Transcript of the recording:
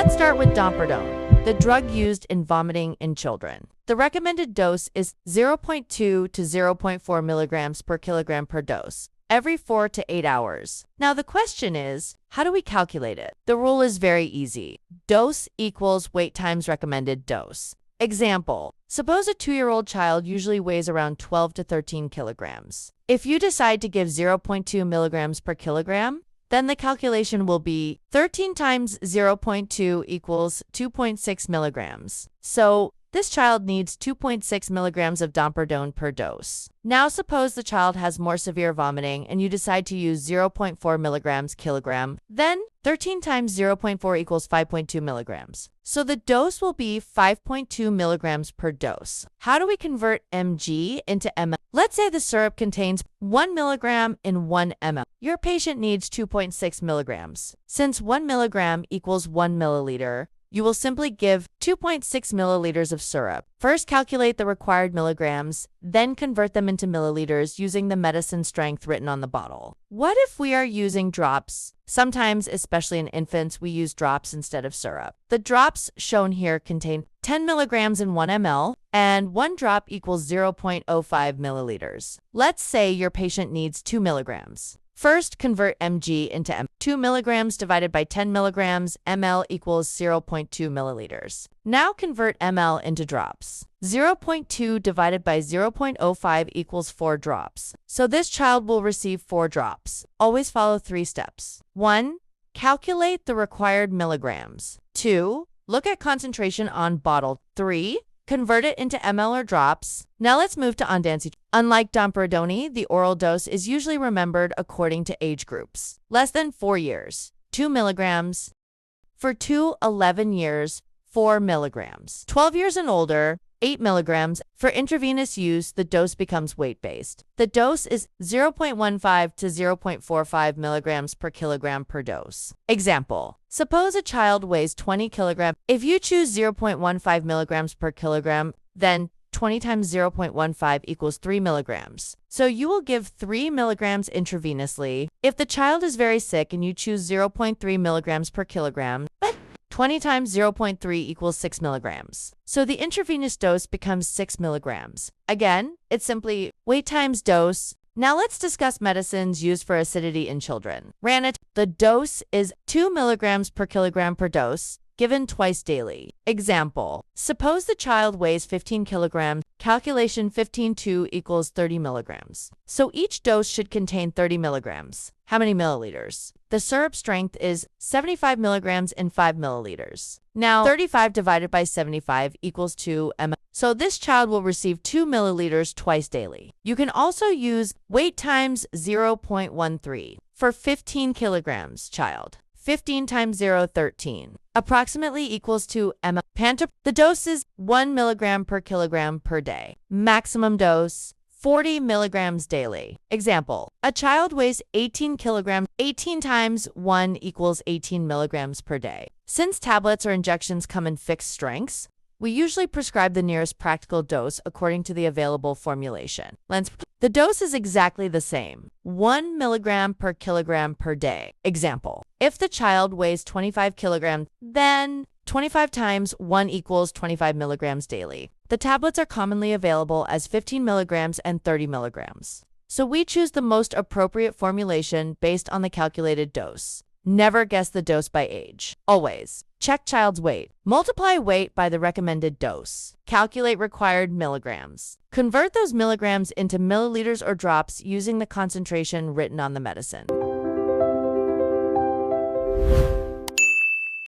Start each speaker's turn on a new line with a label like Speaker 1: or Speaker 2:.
Speaker 1: Let's start with Domperidone, the drug used in vomiting in children. The recommended dose is 0.2 to 0.4 milligrams per kilogram per dose, every 4 to 8 hours. Now the question is, how do we calculate it? The rule is very easy. Dose equals weight times recommended dose. Example, suppose a 2-year-old child usually weighs around 12 to 13 kilograms. If you decide to give 0.2 milligrams per kilogram, then the calculation will be 13 times 0.2 equals 2.6 milligrams. So this child needs 2.6 milligrams of Domperidone per dose. Now suppose the child has more severe vomiting and you decide to use 0.4 milligrams kilogram, then 13 times 0.4 equals 5.2 milligrams. So the dose will be 5.2 milligrams per dose. How do we convert mg into ml? Let's say the syrup contains 1 milligram in 1 ml. Your patient needs 2.6 milligrams. Since 1 milligram equals 1 milliliter, you will simply give 2.6 milliliters of syrup. First, calculate the required milligrams, then convert them into milliliters using the medicine strength written on the bottle. What if we are using drops? Sometimes, especially in infants, we use drops instead of syrup. The drops shown here contain 10 milligrams in 1 ml, and 1 drop equals 0.05 milliliters. Let's say your patient needs 2 milligrams. First, convert mg into ml. 2 milligrams divided by 10 milligrams, ml equals 0.2 milliliters. Now convert ml into drops. 0.2 divided by 0.05 equals 4 drops. So this child will receive 4 drops. Always follow 3 steps. 1. Calculate the required milligrams. 2. Look at concentration on bottle. 3. Convert it into ml or drops. Now let's move to Ondansetron. Unlike Domperidone, the oral dose is usually remembered according to age groups. Less than 4 years, 2 milligrams. For 11 years, 4 milligrams. 12 years and older, 8 milligrams. For intravenous use, the dose becomes weight-based. The dose is 0.15 to 0.45 milligrams per kilogram per dose. Example, suppose a child weighs 20 kilograms. If you choose 0.15 milligrams per kilogram, then 20 times 0.15 equals 3 milligrams. So you will give 3 milligrams intravenously. If the child is very sick and you choose 0.3 milligrams per kilogram, 20 times 0.3 equals 6 milligrams. So the intravenous dose becomes 6 milligrams. Again, it's simply weight times dose. Now let's discuss medicines used for acidity in children. Ranitidine, the dose is 2 milligrams per kilogram per dose, given twice daily. Example, suppose the child weighs 15 kilograms, calculation 15/2 equals 30 milligrams. So each dose should contain 30 milligrams. How many milliliters? The syrup strength is 75 milligrams in 5 milliliters. Now, 35 divided by 75 equals 2 ml. So this child will receive 2 milliliters twice daily. You can also use weight times 0.13 for 15 kilograms child. 15 times 0.13 approximately equals 2 ml. Pantoprazole, the dose is 1 milligram per kilogram per day. Maximum dose, 40 milligrams daily. Example, a child weighs 18 kilograms. 18 times 1 equals 18 milligrams per day. Since tablets or injections come in fixed strengths, we usually prescribe the nearest practical dose according to the available formulation. The dose is exactly the same, 1 milligram per kilogram per day. Example, if the child weighs 25 kilograms, then 25 times 1 equals 25 milligrams daily. The tablets are commonly available as 15 milligrams and 30 milligrams. So we choose the most appropriate formulation based on the calculated dose. Never guess the dose by age. Always check child's weight. Multiply weight by the recommended dose. Calculate required milligrams. Convert those milligrams into milliliters or drops using the concentration written on the medicine.